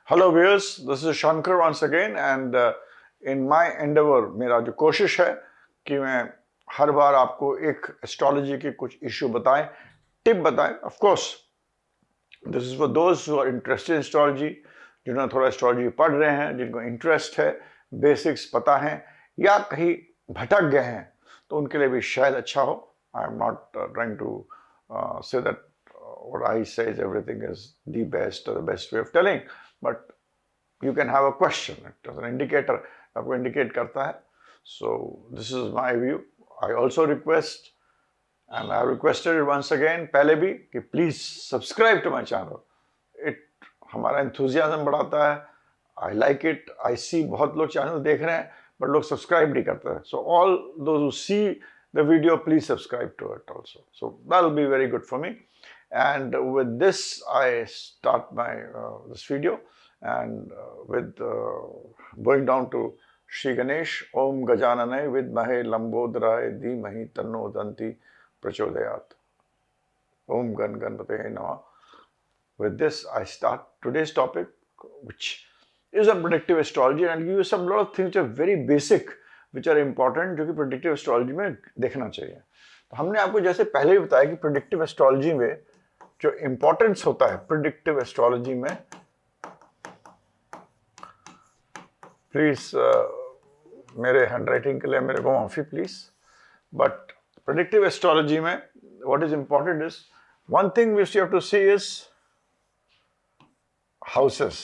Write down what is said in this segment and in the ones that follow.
Hello viewers, this is Shankar once again and in my endeavor मेरा जो कोशिश है कि मैं हर बार आपको एक एस्ट्रोलॉजी के कुछ इशू बताएं, टिप बताएं. Of course, this is for those who are interested in astrology, जिन्होंने थोड़ा एस्ट्रोलॉजी पढ़ रहे हैं, जिनको इंटरेस्ट है, बेसिक्स पता हैं या कहीं भटक गए हैं, तो उनके लिए भी शायद अच्छा हो. I am not trying to say that what I say is everything is the best or the best way of telling. But you can have a question. It is an indicator. आपको indicate करता है. So this is my view. I also request, and I have requested it once again पहले भी कि please subscribe to my channel. It हमारा enthusiasm बढ़ाता है. I like it. I see बहुत लोग channel देख रहे हैं, but लोग subscribe नहीं करते हैं. So all those who see the video, please subscribe to it also. So that will be very good for me. And with this, I start my this video, and with going down to Shri Ganesh, Om Gajanane Vidmahe Lambodaraye Dhimahi Tanno Danti Prachodayat. Om Gan Ganpate Namah. With this, I start today's topic, which is a predictive astrology, and I'll give you some lot of things which are very basic, which are important, जो कि predictive astrology में देखना चाहिए. तो हमने आपको जैसे पहले ही बताया कि predictive astrology में जो इंपॉर्टेंस होता है प्रिडिक्टिव एस्ट्रोलॉजी में, प्लीज मेरे हैंडराइटिंग के लिए मेरे को माफी प्लीज, बट प्रिडिक्टिव एस्ट्रोलॉजी में what is important is one thing which you have to see is houses.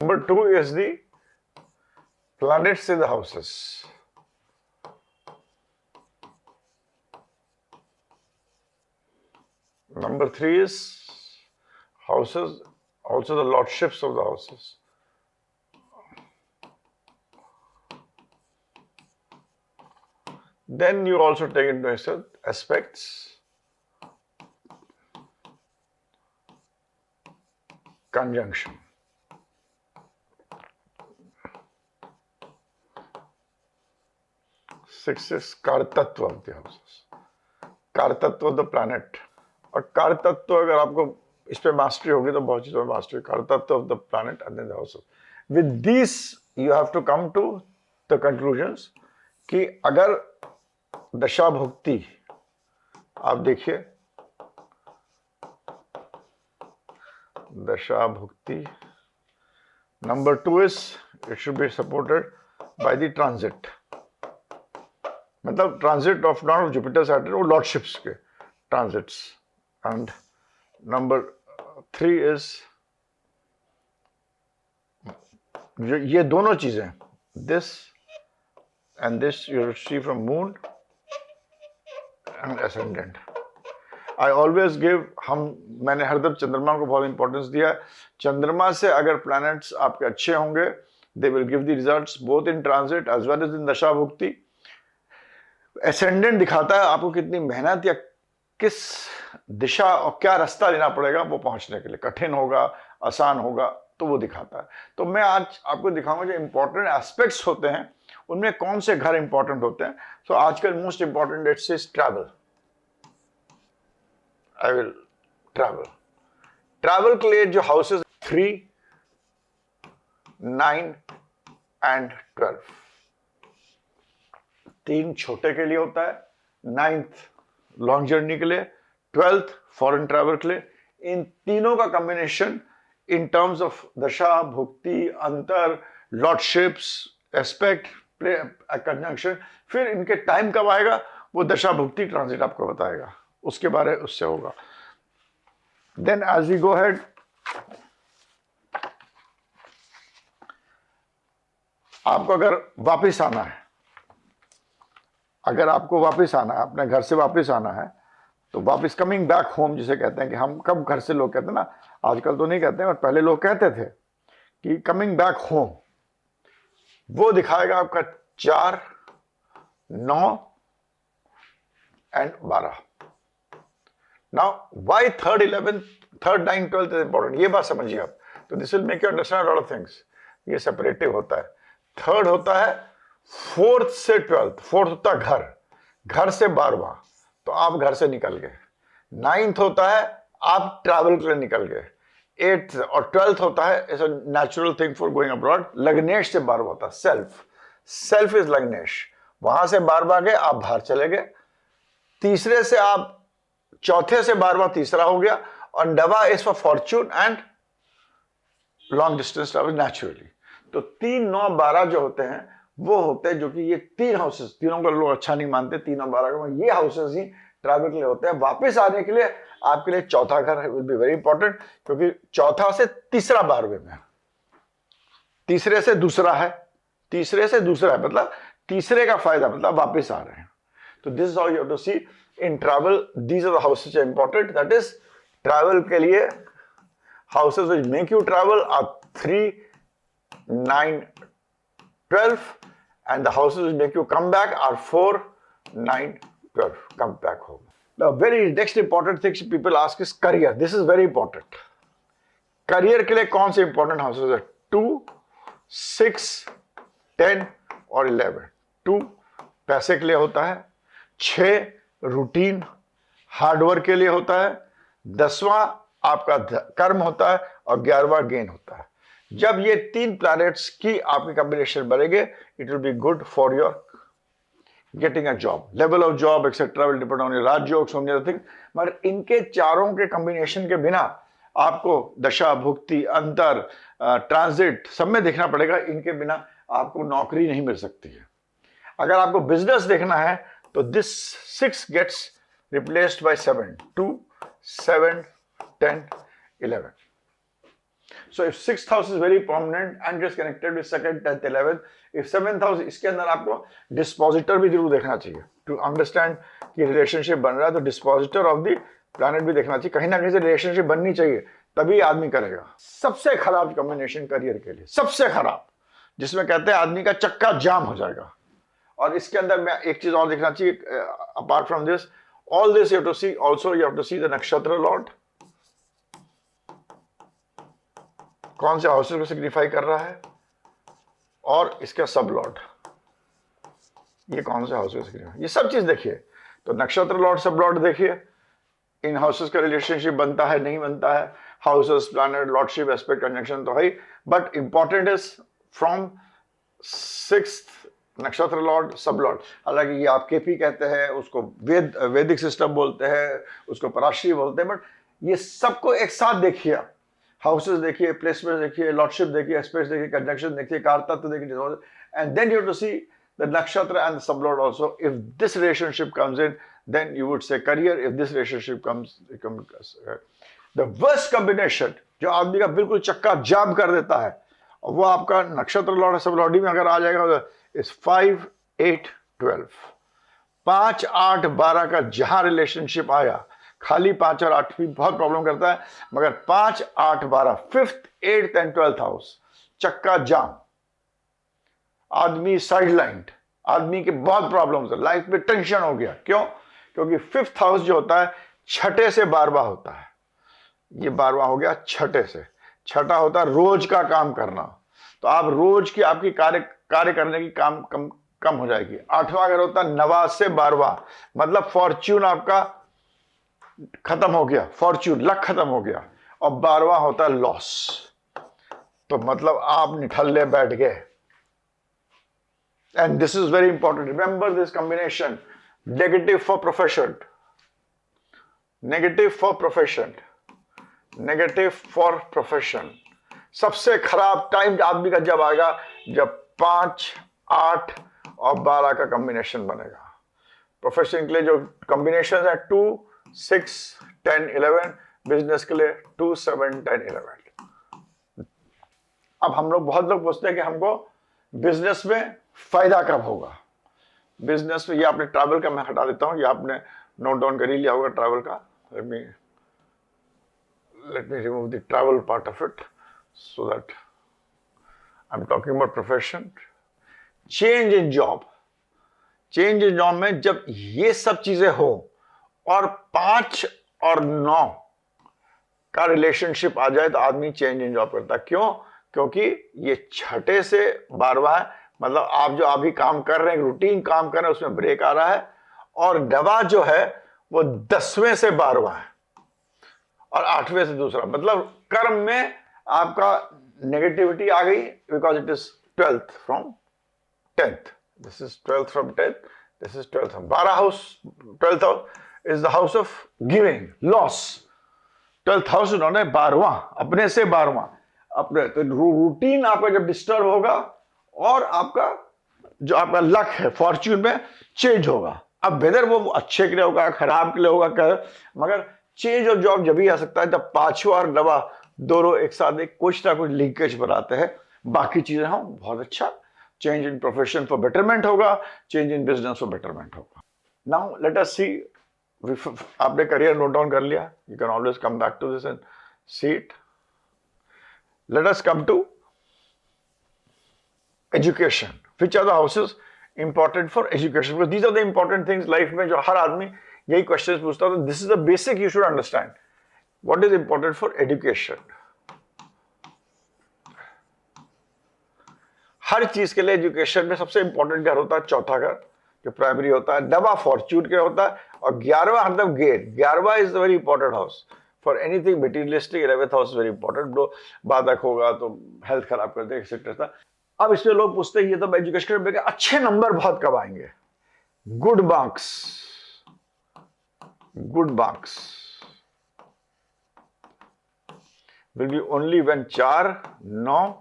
Number 2 is the planets in the houses. Number 3 is houses, also the lordships of the houses. Then you also take into account aspects, conjunction. 6 is Kartatva of the houses, Kartatva of the planet. और car तत्व अगर आपको इस पे mastery होगी तो बहुत चीजों में मास्टरी. कार तत्व of the planet and then the houses. With this you have to come to the conclusions कि अगर दशा भुक्ति आप देखिए, दशा भुक्ति number 2 is it should be supported by the transit. मतलब transit of not of Jupiter Saturn, वो लॉर्डशिप्स के ट्रांजिट्स. And number 3 is ये दोनों चीजें, this and this you see from moon and ascendant. I always give, मैंने हर दफ़ चंद्रमा को बहुत इंपॉर्टेंस दिया है. चंद्रमा से अगर प्लैनेट्स आपके अच्छे होंगे, they will give the results both in transit as well as in दशा भुक्ति. ascendant दिखाता है आपको कितनी मेहनत या किस दिशा और क्या रास्ता लेना पड़ेगा वो पहुंचने के लिए, कठिन होगा आसान होगा, तो वो दिखाता है. तो मैं आज आपको दिखाऊंगा जो इंपॉर्टेंट एस्पेक्ट्स होते हैं उनमें कौन से घर इंपॉर्टेंट होते हैं. सो आजकल most important it's is travel. I will travel के लिए जो हाउसेस 3, 9 एंड 12, 3 छोटे के लिए होता है, 9th लॉन्ग जर्नी के लिए, 12th फॉरेन ट्रैवल के लिए. इन तीनों का कॉम्बिनेशन इन टर्म्स ऑफ दशा भुक्ति, अंतर, लॉर्डशिप्स, एस्पेक्ट, प्ले, कंजंक्शन, फिर इनके टाइम कब आएगा वो दशा भुक्ति ट्रांजिट आपको बताएगा, उसके बारे उससे होगा. Then as we go ahead, आपको अगर वापिस आना है, अगर आपको वापस आना है, अपने घर से वापस आना है, तो वापस कमिंग बैक होम जिसे कहते हैं, कि हम कब घर से, लोग कहते हैं ना, आजकल तो नहीं कहते हैं, और पहले लोग कहते थे कि कमिंग बैक होम, वो दिखाएगा आपका 4, 9 and 12. Now why 3rd, 11th, 3rd, 9, 12th is important, ये बात समझिए आप. तो this will make you understand lot of things. ये सेपरेटिव होता है. 3rd होता है 4th से 12th, 4th होता है घर से 12वां, तो आप घर से निकल गए. 9th होता है आप ट्रैवल के लिए निकल गए. 8th और 12th होता है, is a natural thing for going abroad. लग्नेश से 12वां होता है, सेल्फ इज लग्नेश। वहां से 12वां गए, आप बाहर चले गए। तीसरे से आप, चौथे से 12वां तीसरा हो गया, और 9वां is for fortune and long distance travel naturally. तो 3, 9, 12 जो होते हैं वो होते हैं जो कि ये 3 हाउसेस, तीनों को लोग अच्छा नहीं मानते, 3 और 12 का, ये हाउसेस ही ट्रैवल के लिए होते हैं। वापस आने के लिए आपके लिए चौथा घर विल बी वेरी इंपॉर्टेंट, क्योंकि चौथा से तीसरा 12वें में, तीसरे से दूसरा है, तीसरे से दूसरा है, मतलब तीसरे का फायदा, मतलब वापस आ रहे हैं। तो this is how you have to see in travel, these are the houses are important. That is travel के लिए houses which make you travel are 3, 9, 12, and the houses which make you come back are 4, 9, 12. Come back home. The very next important thing people ask is career. This is very important. Career के लिए कौन से important houses है? 2, 6, 10 और 11. 2 पैसे के लिए होता है, 6 रूटीन हार्डवर्क के लिए होता है, 10वां आपका कर्म होता है, और 11वां गेन होता है। जब ये 3 प्लैनेट्स की आपकी कॉम्बिनेशन बनेंगे, it will be good for your getting a job, level of job etcetera will depend on your Rajyog, so many other thing. मगर इनके चारों के कॉम्बिनेशन के बिना आपको दशा, भुक्ति, अंतर, ट्रांजिट सब में देखना पड़ेगा। इनके बिना आपको नौकरी नहीं मिल सकती है। अगर आपको बिजनेस देखना है तो this 6 gets replaced by 7, 2, 7, 10, 11. So if 6th house is very prominent and is connected with 2nd, 10th, 11th, if 7th house, इसके अंदर आपको डिस्पोजिटर भी जरूर देखना चाहिए टू अंडरस्टैंड कि रिलेशनशिप बन रहा है। तो डिस्पोजिटर ऑफ द प्लैनेट भी देखना चाहिए, कहीं ना कहीं से रिलेशनशिप बननी चाहिए, तभी आदमी करेगा। सबसे खराब कॉम्बिनेशन करियर के लिए, सबसे खराब, जिसमें कहते हैं आदमी का चक्का जाम हो जाएगा। और इसके अंदर मैं एक चीज और देखना चाहिए, apart from this, all this you have to see, also you have to see the nakshatra lord, कौन से हाउसेस को सिग्निफाई कर रहा है, और इसका सब लॉर्ड, ये कौन से हाउसेस को सिग्निफाई, ये सब चीज देखिए। तो नक्षत्र लॉर्ड, सब लॉर्ड देखिए, इन हाउसेस का रिलेशनशिप बनता है नहीं बनता है, houses, planet, lordship, aspect, conjunction तो है, but important is from 6th नक्षत्र लॉर्ड, सब लॉर्ड। हालांकि ये आप केपी कहते हैं, उसको वैदिक सिस्टम बोलते हैं, उसको पराश्री बोलते हैं, बट ये सबको एक साथ देखिए। हाउसेस देखिए, प्लेसमेंट देखिए, लॉर्डशिप देखिए, एस्पेक्ट्स देखिए, कंजंक्शन देखिए, कारतत्व देखिए, and then you have to see the नक्षत्र and the sub lord also. If this relationship comes in, then you would say career. If this relationship comes the worst combination, जो आदमी का बिल्कुल चक्का जाम कर देता है, और वो आपका नक्षत्र लॉर्ड सब लॉर्डी में अगर आ जाएगा, इस 5, 8, 12, 5, 8, 12 का जहां रिलेशनशिप आया, खाली 5 और 8 भी बहुत प्रॉब्लम करता है, मगर 5, 8, 12, 5th, 8th and 12th house, चक्का जाम, आदमी साइडलाइंड, आदमी के बहुत प्रॉब्लम्स है, लाइफ में टेंशन हो गया। क्यों? क्योंकि 5th हाउस जो होता है 6ठे से 12वां होता है, ये 12वां हो गया 6ठे से, 6ठा होता है रोज का काम करना। तो आप रोज की आपकी कार्य करने की काम कम हो जाएगी। 8वां अगर होता है 9वां से 12वां, मतलब फॉर्च्यून आपका खत्म हो गया, फॉर्च्यून लक खत्म हो गया, और 12वां होता है लॉस, तो मतलब आप निठल्ले बैठ गए। And this is very important, remember this combination, negative for profession, negative for profession, negative for profession. सबसे खराब टाइम आदमी का जब आएगा, जब 5, 8 और 12 का कॉम्बिनेशन बनेगा। प्रोफेशन के लिए जो कॉम्बिनेशन है 2, 6, 10, 11, बिजनेस के लिए 2, 7, 10, 11। अब हम लोग, बहुत लोग पूछते हैं कि हमको बिजनेस में फायदा कब होगा। बिजनेस में, ये आपने ट्रैवल का मैं हटा देता हूं, ये आपने नोट डाउन कर ही लिया होगा ट्रैवल का। let me remove the travel part of it so that I'm talking about profession. Change in job, change in job में जब ये सब चीजें हो और 5 और 9 का रिलेशनशिप आ जाए तो आदमी चेंज इन जॉब करता है। क्यों? क्योंकि ये 6ठे से 12वां है, मतलब आप जो अभी काम कर रहे हैं, रूटीन काम कर रहे हैं, उसमें ब्रेक आ रहा है। और 9वां जो है वो 10वें से 12वां है, और 8वें से दूसरा, मतलब कर्म में आपका नेगेटिविटी आ गई because it is 12th from 10th. This is 12th from 10th. This is 12th from 12th house. 12th house is the house of giving, loss. 12th house उन्होंने 12वां, अपने से 12वां, अपने तो रूटीन आपका जब डिस्टर्ब होगा और आपका जो आपका लक है फॉर्च्यून में चेंज होगा. अब वेदर वो अच्छे के लिए होगा खराब के लिए होगा, मगर चेंज ऑफ जॉब जब भी आ सकता है जब 5वां और 9वां दोनों एक साथ एक कुछ ना कुछ लिंकेज बनाते हैं. बाकी चीजें हम बहुत अच्छा, change in profession for betterment होगा, change in business for betterment होगा. नाउ लेट अस सी, आपने करियर नोट डाउन कर लिया, you can always come back to this and see it. Let us come to education. Which are the houses important for education? Because these are the important things life में जो हर आदमी यही question पूछता है. This is the basic you should understand. What is important for education? हर चीज के लिए एजुकेशन में सबसे इंपॉर्टेंट घर होता है चौथा घर, जो प्राइमरी होता है. 9वां फॉर्च्यून के होता है और 11वां मतलब गेट. 11वां is the very important house for anything materialistic. 11th house very important. जो बाधक होगा तो हेल्थ खराब कर देगा एक्सेट्रा. अब इसमें लोग पूछते हैं ये तो एजुकेशन में अच्छे नंबर बहुत कब आएंगे? Good marks, good marks will be only when 4, 9,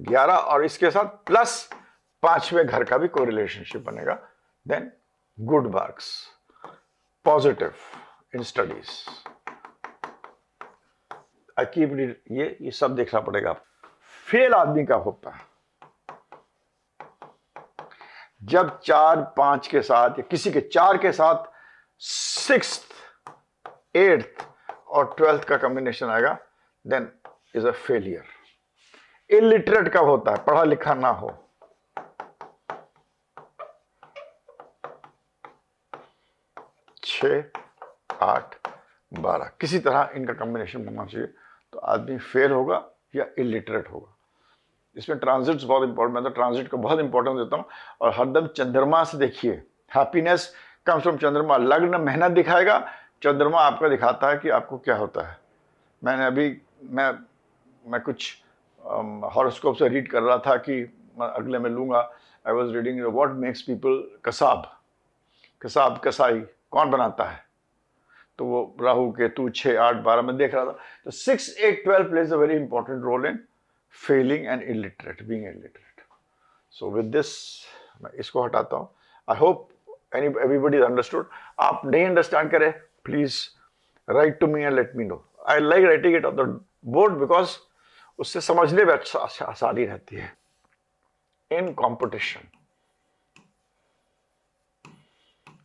11 और इसके साथ प्लस 5वें घर का भी कोई रिलेशनशिप बनेगा. Then good marks, positive in studies. ये सब देखना पड़ेगा. फेल आदमी का होता है जब 4, 5 के साथ या किसी के 4 के साथ 6th, 8th और 12th का कॉम्बिनेशन आएगा, then is a failure. Illiterate कब होता है? पढ़ा लिखा ना हो. छह, 8, 12 किसी तरह इनका कॉम्बिनेशन बनना चाहिए तो आदमी फेल होगा या इलिटरेट होगा. इसमें ट्रांजिट्स बहुत इंपॉर्टेंट. मैं तो ट्रांजिट को बहुत इंपॉर्टेंस देता हूं. और हरदम चंद्रमा से देखिए. हैप्पीनेस कम्स फ्रॉम चंद्रमा. लग्न मेहनत दिखाएगा, चंद्रमा आपका दिखाता है कि आपको क्या होता है. मैंने अभी मैं कुछ हॉरोस्कोप से रीड कर रहा था कि अगले में लूंगा. I was reading what makes people Kasab. कसाई कौन बनाता है? तो वो राहु केतु 6, 8, 12 में देख रहा था. तो 6, 8, 12 plays a very important role in failing and illiterate, being illiterate. So with this मैं इसको हटाता हूं. I hope everybody is understood. आप नहीं अंडरस्टैंड करें, please write to me and let me know. I like writing it on the board because उससे समझने में आसानी रहती है. इन कॉम्पिटिशन,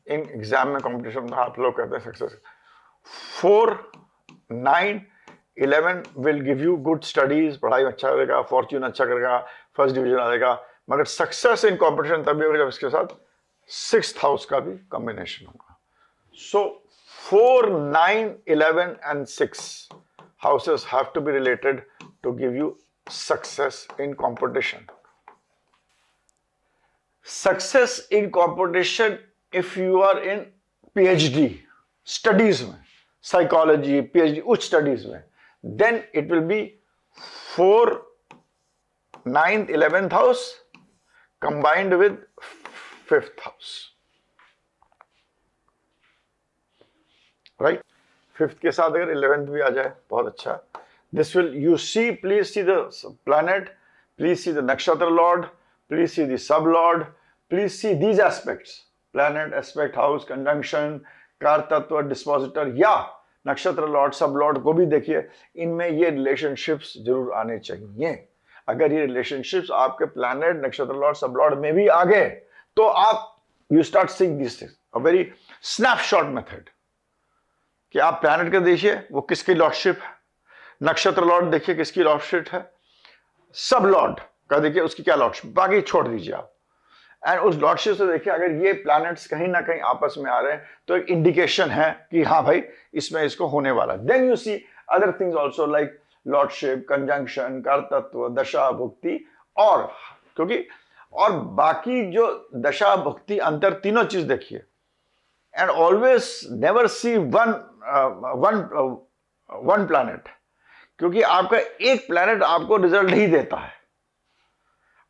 इन एग्जाम में कॉम्पिटिशन में आप लोग कहते हैं success. 4, 9, 11 will give you good studies. पढ़ाई में अच्छा करेगा, फॉर्च्यून अच्छा करेगा, फर्स्ट डिवीजन आएगा. मगर सक्सेस इन कॉम्पिटिशन तभी होगा जब इसके साथ 6th हाउस का भी कॉम्बिनेशन होगा. सो 4, 9, 11 and 6 houses have to be related to give you success in competition. Success in competition if you are in PhD studies में, psychology, PhD उच्च स्टडीज में, then it will be 4, 9th, 11th house combined with 5th house, right? 5th के साथ अगर 11th भी आ जाए बहुत अच्छा. This will, you see, please see the planet, please see the nakshatra lord, please see the sub lord, please see these aspects: planet, aspect, house, conjunction, car तत्व, dispositor या नक्षत्र लॉर्ड, सब लॉर्ड को भी देखिए. इनमें ये रिलेशनशिप्स जरूर आने चाहिए. अगर ये रिलेशनशिप्स आपके प्लैनेट, नक्षत्र लॉर्ड, सब लॉर्ड में भी आ गए तो आप you start seeing this things. A very snapshot method कि आप प्लैनेट का देखिए वो किसकी लॉर्डशिप है, नक्षत्र लॉर्ड देखिए किसकी लॉर्डशिप है, सब लॉर्ड का देखिए उसकी क्या लॉर्डशिप, बाकी छोड़ दीजिए आप. एंड उस लॉर्डशिप से देखिए अगर ये प्लैनेट्स कहीं ना कहीं आपस में आ रहे हैं तो एक इंडिकेशन है कि हाँ भाई इसमें इसको होने वाला. Then you see other things also like lordship, conjunction, कारतत्व, दशा, भुक्ति, और क्योंकि और बाकी जो दशा, भुक्ति, अंतर, तीनों चीज देखिए. And always never see one one planet, क्योंकि आपका एक प्लैनेट आपको रिजल्ट नहीं देता है,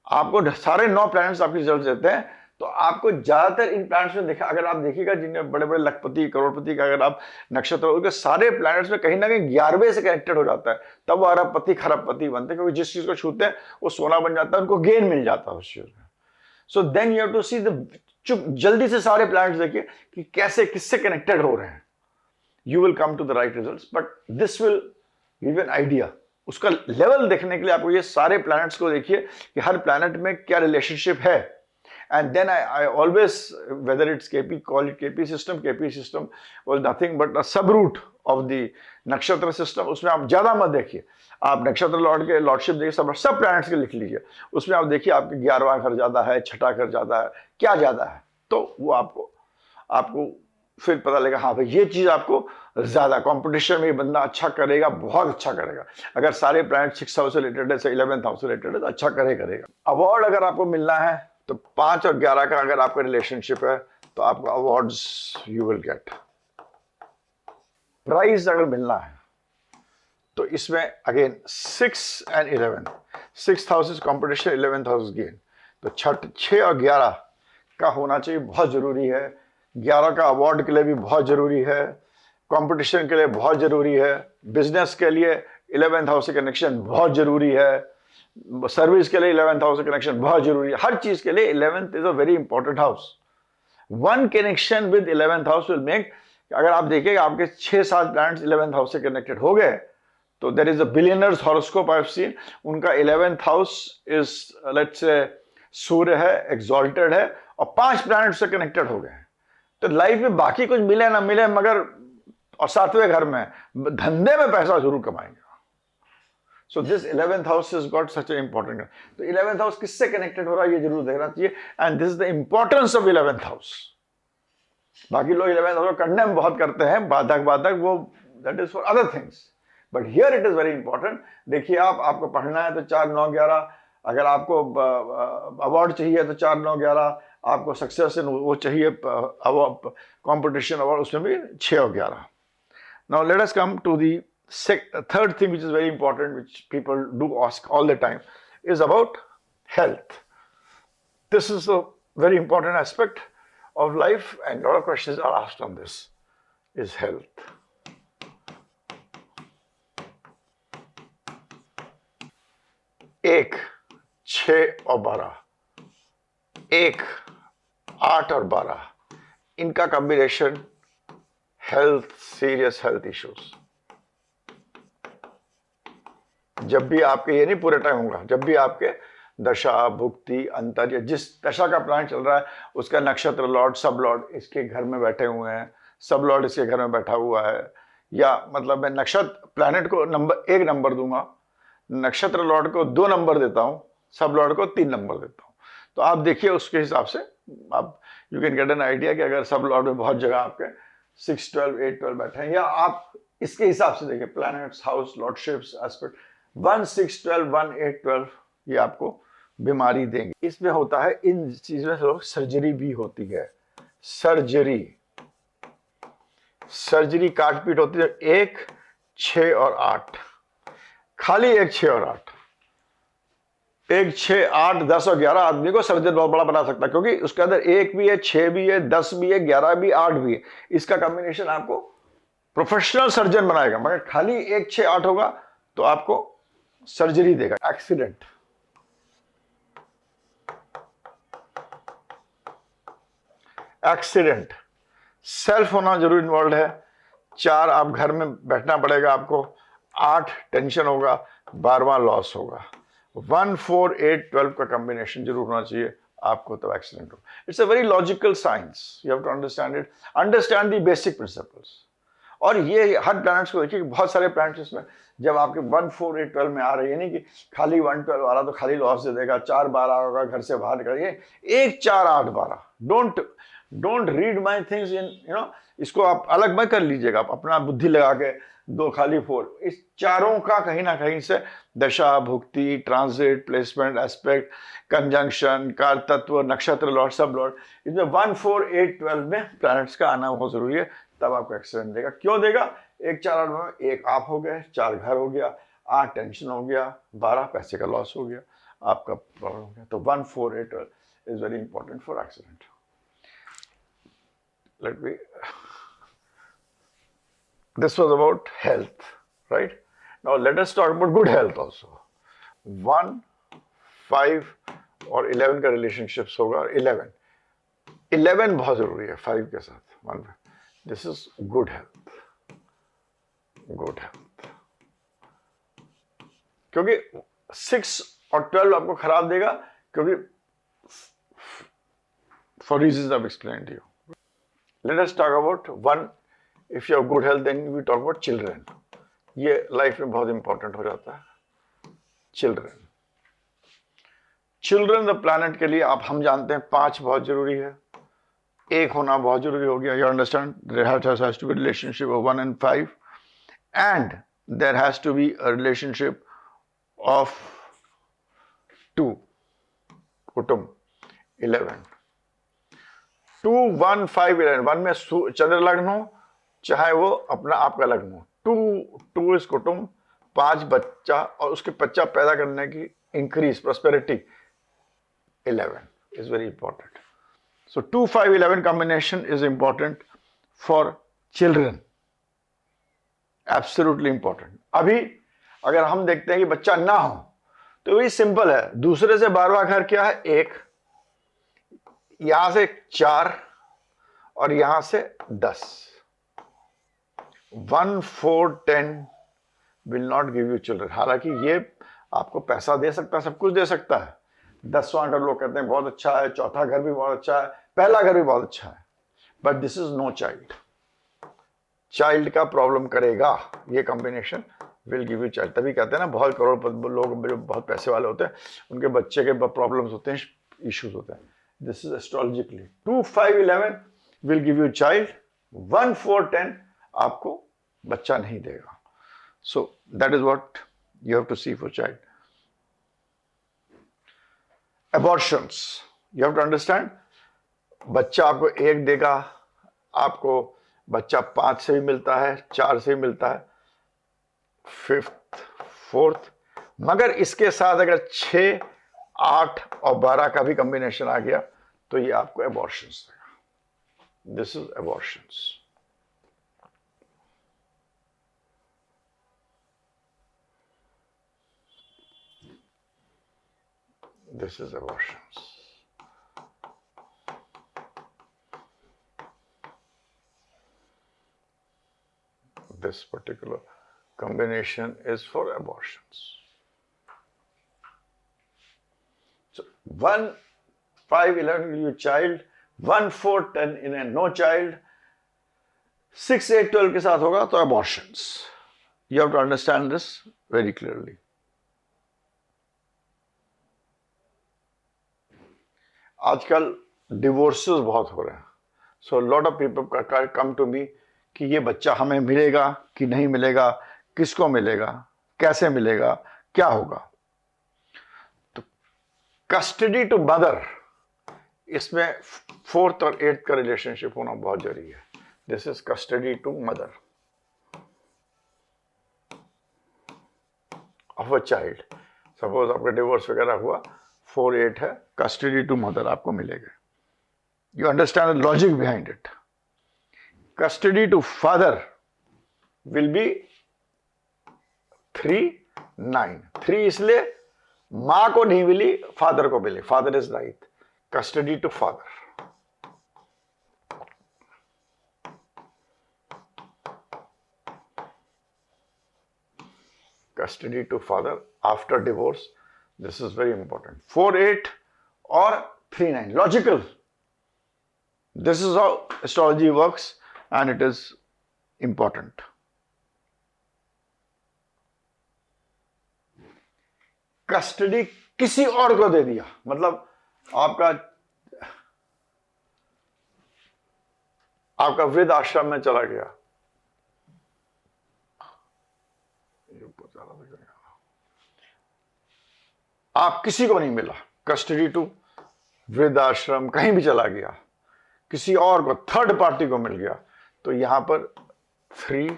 आपको सारे 9 प्लैनेट्स आपके रिजल्ट देते हैं। तो आपको ज्यादातर इन प्लैनेट्स में देखा, अगर आप देखिएगा जिनमें बड़े बड़े लखपति करोड़पति का अगर आप नक्षत्र, उनके सारे प्लैनेट्स में कहीं ना कहीं 11वें से कनेक्टेड हो जाता है, तब वो अरबपति खरबपति बनते हैं, क्योंकि जिस चीज को छूते हैं वो सोना बन जाता है, उनको गेन मिल जाता है उस चीज में। So then you have to see the, जल्दी से सारे प्लैनेट्स देखिए कि कैसे किससे कनेक्टेड हो रहे हैं, you will come to the right results, but this will give an idea. उसका लेवल देखने के लिए आपको ये सारे प्लैनेट्स को देखिए कि हर प्लैनेट में क्या रिलेशनशिप है। And then I always, whether it's KP, call it KP system was nothing but a sub root of the नक्षत्र सिस्टम। उसमें आप ज्यादा मत देखिए, आप नक्षत्र लॉर्ड के लॉर्डशिप देखिए, सब प्लैनेट्स के लिख लीजिए, उसमें आप देखिए आपके 11वां घर ज्यादा है, 6ठा घर ज्यादा है, क्या ज्यादा है, तो वो आपको फिर पता लगेगा हाँ भाई ये चीज आपको ज्यादा कंपटीशन में ये बंदा अच्छा करेगा, बहुत अच्छा करेगा। अगर सारे प्लैनेट 6 हाउस से रिलेटेड है, 11th हाउस से रिलेटेड है, तो अच्छा करेगा। अवार्ड अगर आपको मिलना है तो 5 और 11 का अगर आपका रिलेशनशिप है तो आपको awards you will get. Prize अगर मिलना है तो इसमें again 6 and 11, 6th house is competition, 11th house gain, तो 6 और 11 का होना चाहिए, बहुत जरूरी है। 11 का अवार्ड के लिए भी बहुत जरूरी है, कंपटीशन के लिए बहुत जरूरी है, बिजनेस के लिए 11th हाउस से कनेक्शन बहुत जरूरी है, सर्विस के लिए 11th हाउस से कनेक्शन बहुत जरूरी है, हर चीज के लिए 11th is a very important house. One connection with 11th house will make, अगर आप देखिएगा आपके 6-7 प्लैनेट्स 11th हाउस से कनेक्टेड हो गए तो there is a billionaires horoscope I have seen, उनका 11th house is let's say सूर्य है, एक्सॉल्टेड है और 5 प्लैनेट से कनेक्टेड हो गए, तो लाइफ में बाकी कुछ मिले ना मिले मगर, और 7वें घर में धंधे में पैसा जरूर कमाएंगे। So this 11th house is got such A important, तो 11th हाउस किससे कनेक्टेड हो रहा है ये जरूर देखना चाहिए, and this is the importance of 11th house. बाकी लोग 11th हाउस को कंडेम बहुत करते हैं, बाधक वो that is for other things, but here it is very important. देखिए आपको पढ़ना है तो 4, 9, 11, अगर आपको अवार्ड चाहिए तो 4, 9, 11, आपको सक्सेस वो चाहिए कंपटीशन अवार्ड, उसमें भी 6 और 11। Now let us come to the third thing which is very important, which people do ask all the time, is about health. This is a very important aspect of life and a lot of questions are asked on this, is health. एक 6 और 12, 1, 8 और 12, इनका combination health, serious health issues. जब भी आपके, ये नहीं पूरे टाइम होगा, जब भी आपके दशा भुक्ति अंतर या जिस दशा का प्लान चल रहा है उसका नक्षत्र लॉर्ड, सब लॉर्ड इसके घर में बैठे हुए हैं, सब लॉर्ड इसके घर में बैठा हुआ है, या मतलब मैं नक्षत्र प्लैनेट को एक नंबर दूंगा, नक्षत्र लॉर्ड को 2 नंबर देता हूं, सब लॉर्ड को 3 नंबर देता हूं, तो आप देखिए उसके हिसाब से आप you can get an idea कि अगर सब लॉर्ड में बहुत जगह आपके 6, 12, 8, 12 बैठे हैं, या आप इसके हिसाब से देखिए प्लैनेट्स, हाउस, लॉर्डशिप्स, एस्पेक्ट 1, 6, 12, 1, 8, 12 ये आपको बीमारी देंगे। इसमें होता है इन चीजों से सर्जरी भी होती है, सर्जरी काटपीट होती है। 1, 6 और 8, खाली 1, 6 और 8, 1, 6, 8, 10 और 11 आदमी को सर्जन बहुत बड़ा बना सकता है, क्योंकि उसके अंदर 1 भी है, 6 भी है, 10 भी है, 11 भी, 8 भी है, इसका कॉम्बिनेशन आपको प्रोफेशनल सर्जन बनाएगा। मगर खाली 1, 6, 8 होगा तो आपको सर्जरी देगा। एक्सीडेंट सेल्फ होना जरूर इन्वॉल्व है। 4 आप घर में बैठना पड़ेगा आपको, 8 टेंशन होगा, 12वां लॉस होगा। 1, 4, 8, 12 का कॉम्बिनेशन जरूर होना चाहिए आपको, तो एक्सीडेंट हो। It's a very logical science, you have to understand it, understand the basic principles. और ये हर प्लैनेट्स को देखिए, बहुत सारे प्लैनेट्स में जब आपके 1, 4, 8, 12 में आ रहे हैं, नहीं कि खाली 1, 12 आ रहा तो खाली लॉस दे देगा, 4, 12 होगा, घर से बाहर निकलिए, 1, 4, 8, 12। Don't read my things in इसको आप अलग मत कर लीजिएगा, आप अपना बुद्धि लगा के 2 खाली 4, इस चारों का कहीं ना कहीं से दशा भुक्ति, ट्रांजिट, प्लेसमेंट, एस्पेक्ट, कंजंक्शन, कार तत्व, नक्षत्र लॉर्ड, सब लॉर्ड, इसमें 1, 4, 8, 12 में प्लैनेट्स का आना बहुत जरूरी है, तब आपको एक्सीडेंट देगा। क्यों देगा? एक 4 8 में 1 आप हो गए, 4 घर हो गया, 8 टेंशन हो गया, 12 पैसे का लॉस हो गया, आपका प्रॉब्लम हो गया। तो 1 4 8 is very important for accident. Let me, this was about health, right? Now let us talk about good health also. 1 5 और 11 का रिलेशनशिप्स होगा। 11 बहुत जरूरी है 5 के साथ। 1 this is good health, good health, क्योंकि 6 और 12 आपको खराब देगा, क्योंकि for reasons I have explained you. Let us talk about 1, if you have good health then we talk about children. ये लाइफ में बहुत इंपॉर्टेंट हो जाता है। चिल्ड्रन, चिल्ड्रन द प्लैनेट के लिए आप हम जानते हैं 5 बहुत जरूरी है, 1 होना बहुत जरूरी हो गया। You understand, there has to be relationship of 1 and 5 and there has to be a relationship of 2 कुटुंब 11। 2 1 5 11, 1 में चंद्र लग्न हो चाहे वो अपना आपका लग्न हो, 2 इज कुटुंब, 5 बच्चा और उसके बच्चा पैदा करने की increase prosperity 11 is very important. So 2 5 11 combination is important for children, absolutely important. अभी अगर हम देखते हैं कि बच्चा ना हो तो वही सिंपल है, दूसरे से 12वां घर क्या है 1, यहां से 4 और यहां से 10। 1 4 10 will not give you children। हालांकि ये आपको पैसा दे सकता है, सब कुछ दे सकता है। 10वां घर लोग कहते हैं बहुत अच्छा है, चौथा घर भी बहुत अच्छा है, पहला घर भी बहुत अच्छा है, but this is no child. Child का प्रॉब्लम करेगा ये combination, will give you child. तभी कहते हैं ना बहुत करोड़पति लोग जो बहुत पैसे वाले होते हैं उनके बच्चे के प्रॉब्लम्स होते हैं, इश्यूज होते हैं। This is astrologically 2 5 11 will give you child, 1 4 10 आपको बच्चा नहीं देगा। So that is what you have to see for child. Abortions, you have to understand, बच्चा आपको 1 देगा, आपको बच्चा 5 से भी मिलता है, 4 से भी मिलता है, 5th 4th, मगर इसके साथ अगर 6 8 और 12 का भी कॉम्बिनेशन आ गया तो ये आपको एबॉर्शंस देगा। This is abortions. This is abortions. This particular combination is for abortions. So 1 5 11 will be child, 1 4 10 in a no child, 6 8 12 के साथ होगा तो abortions. You have to understand this very clearly. आजकल डिवोर्सेस बहुत हो रहे हैं, so lot of people come to me कि ये बच्चा हमें मिलेगा कि नहीं मिलेगा, किसको मिलेगा, कैसे मिलेगा, क्या होगा। तो कस्टडी टू मदर, इसमें 4th और 8th का रिलेशनशिप होना बहुत जरूरी है। This is custody to mother of a child. Suppose आपका डिवोर्स वगैरह हुआ, 4 8 है, कस्टडी टू मदर आपको मिलेगा। You understand the logic behind it. Custody to father will be 3 9। 3 इसलिए मां को नहीं मिली, फादर को मिली, father is right. Custody to father, custody to father after divorce, this is very important। 4 8 or 3 9, logical। This is how astrology works and it is important। Custody किसी और को दे दिया, मतलब आपका वृद्ध आश्रम में चला गया, आप किसी को नहीं मिला, कस्टडी टू वृद्धाश्रम कहीं भी चला गया, किसी और को, थर्ड पार्टी को मिल गया, तो यहां पर 3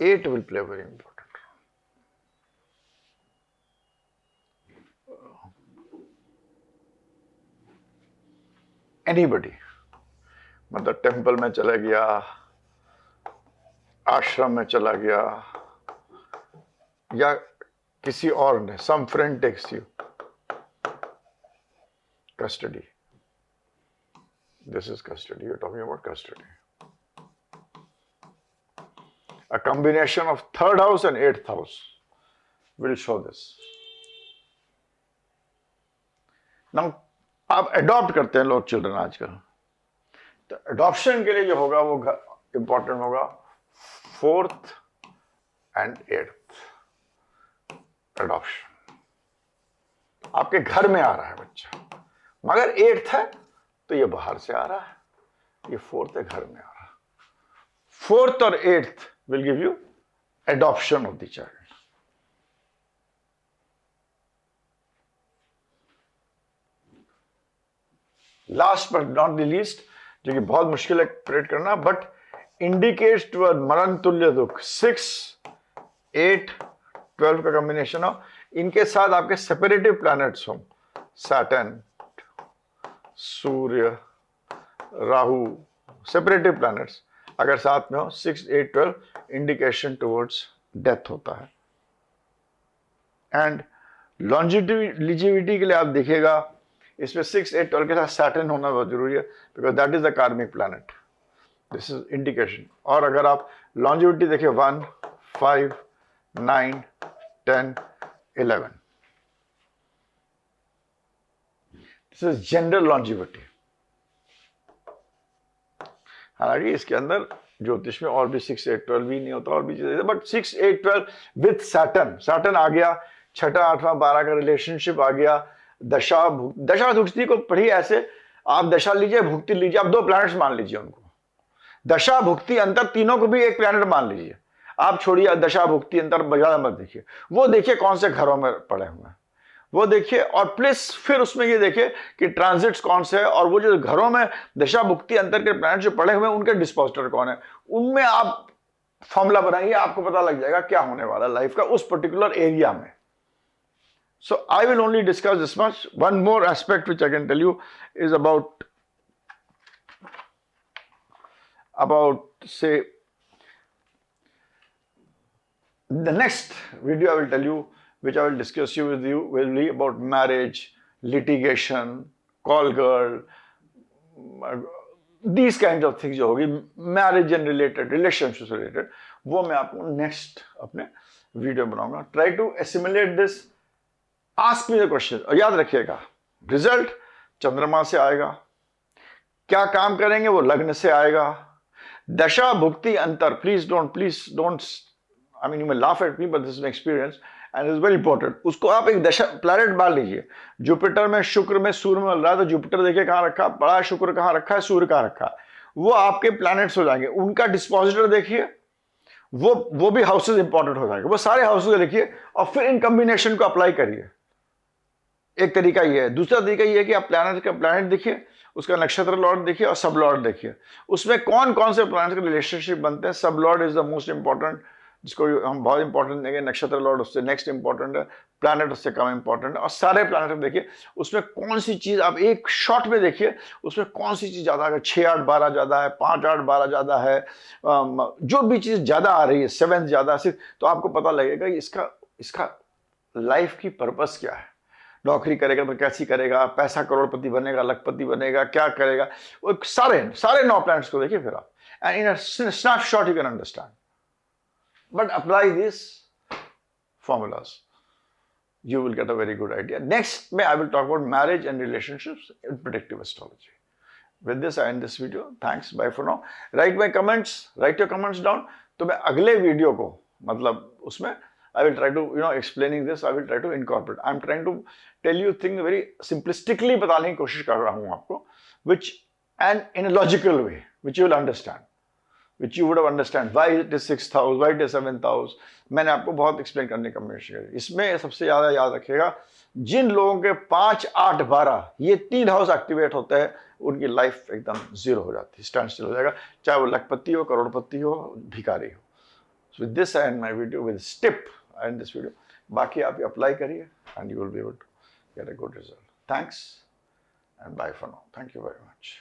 8 will play a very important role. Anybody, मतलब टेम्पल में चला गया, आश्रम में चला गया, या किसी और ने, some friend takes you, custody. This is custody. You're talking about custody. A combination of third house and eighth house will show this. Now, आप adopt करते हैं लोग चिल्ड्रन आजकल, तो adoption के लिए जो होगा वो important होगा 4th and 8th adoption. आपके घर में आ रहा है बच्चा, मगर 8th है तो ये बाहर से आ रहा है, ये 4th है घर में आ रहा है. 4th और 8th will give you adoption of the child. Last but not the least, जो कि बहुत मुश्किल है प्रेडिक्ट करना, बट इंडिकेट्स टू मरण तुल्य दुख. 6, 8, 12 का कॉम्बिनेशन हो, इनके साथ आपके सेपरेटिव प्लैनेट्स हो, सैटर्न, सूर्य, राहु, सेपरेटिव प्लैनेट्स अगर साथ में हो, 6, 8, 12 इंडिकेशन टुवर्ड्स डेथ होता है. एंड लॉन्जिविटी के लिए आप देखिएगा इसमें 6, 8, 12 के साथ सैटर्न होना बहुत जरूरी है, बिकॉज दैट इज द कार्मिक प्लैनेट. This is indication. और अगर आप लॉन्जिविटी देखिए 1, 5, 9, 10, 11, दिस इज जनरल लॉन्जिविटी. हालांकि इसके अंदर ज्योतिष में और भी 6, 8, 12 भी नहीं होता, और भी चीजें, बट 6, 8, 12 विथ सैटर्न आ गया, 6ठा, 8वां, 12 का रिलेशनशिप आ गया. दशा भुक्ति को पढ़िए ऐसे, आप दशा लीजिए, भुक्ति लीजिए, आप 2 प्लैनेट्स मान लीजिए उनको. दशा भुक्ति अंतर तीनों को भी एक प्लैनेट मान लीजिए. आप छोड़िए दशा भुक्ति अंतर, ज्यादा मत देखिए, वो देखिए कौन से घरों में पड़े हुए हैं, वो देखिए. और प्लस फिर उसमें ये देखिए कि ट्रांजिट्स कौन से है, और वो जो घरों में दशा भुक्ति अंतर के प्लैनेट जो पड़े हुए हैं उनके डिस्पोजिटर कौन है, उनमें आप फॉर्मूला बनाइए, आपको पता लग जाएगा क्या होने वाला लाइफ का उस पर्टिकुलर एरिया में. So I will only discuss this much. One more aspect which I can tell you is about say the next video I will tell you, which I will discuss with you, will be about marriage, litigation, call girl, these kinds of things जो होगी marriage and related, relationships related, वो मैं आपको next अपने video बनाऊंगा. Try to assimilate this. Ask me the question. और याद रखिएगा, रिजल्ट चंद्रमा से आएगा, क्या काम करेंगे वो लग्न से आएगा. दशा भुक्ति अंतर, please don't I mean you may laugh at me, but this is my experience and is very important. उसको आप एक दशा प्लैनेट बांध लीजिए. जुपिटर में, शुक्र में, सूर्य में मिल रहा है, तो जुपिटर देखिए कहां रखा पड़ा है, शुक्र कहां रखा है, सूर्य कहां रखा है, वो आपके प्लैनेट्स हो जाएंगे. उनका डिस्पोजिटर देखिए, वो भी हाउसेज इंपॉर्टेंट हो जाएंगे. वो सारे हाउसेज देखिए और फिर इन कॉम्बिनेशन को अप्लाई करिए. एक तरीका ये है. दूसरा तरीका ये है कि आप प्लैनेट देखिए, उसका नक्षत्र लॉर्ड देखिए और सब लॉर्ड देखिए, उसमें कौन कौन से प्लैनेट के रिलेशनशिप बनते हैं. सब Lord is the most important, जिसको हम बहुत इंपॉर्टेंट देंगे. नक्षत्र लॉर्ड उससे नेक्स्ट इंपॉर्टेंट है, प्लैनेट उससे कम इंपॉर्टेंट है. और सारे प्लैनेट देखिए उसमें कौन सी चीज, आप एक शॉट में देखिए उसमें कौन सी चीज ज्यादा है. 6, 8, 12 ज्यादा है, 5, 8, 12 ज्यादा है, जो भी चीज ज्यादा आ रही है, 7 ज्यादा है, तो आपको पता लगेगा इसका लाइफ की पर्पस क्या है. नौकरी करेगा तो कैसी करेगा, पैसा करोड़पति बनेगा, लखपति बनेगा, क्या करेगा, वो सारे 9 प्लैनेट्स को देखिए फिर आप, and in a snapshot you can understand. But apply this formulas, you will get a very good idea. Next I will talk about marriage and relationships in predictive astrology. With this I end this video. Thanks, bye for now. Write your comments down. तो मैं अगले video को, मतलब उसमें I will try to, explaining this, I will try to incorporate. I'm trying to tell you things very simplistically बताने की कोशिश कर रहा हूँ आपको, and in a logical way, which you will understand, which you would have understand. Why it is 6th house, why it is 7th house. मैंने आपको बहुत explain करने की कोशिश करी. इसमें सबसे ज़्यादा याद रखिएगा, जिन लोगों के 5, 8, 12 ये 3 हाउस एक्टिवेट होते हैं, उनकी लाइफ एकदम जीरो हो जाती है, स्टैंड स्टिल हो जाएगा, चाहे वो लखपति हो, करोड़पति हो, भिखारी हो. With this I end my video, with tip I end this video. बाकी आप अप्लाई करिए and you will be able to get a good result. Thanks and bye for now. Thank you very much.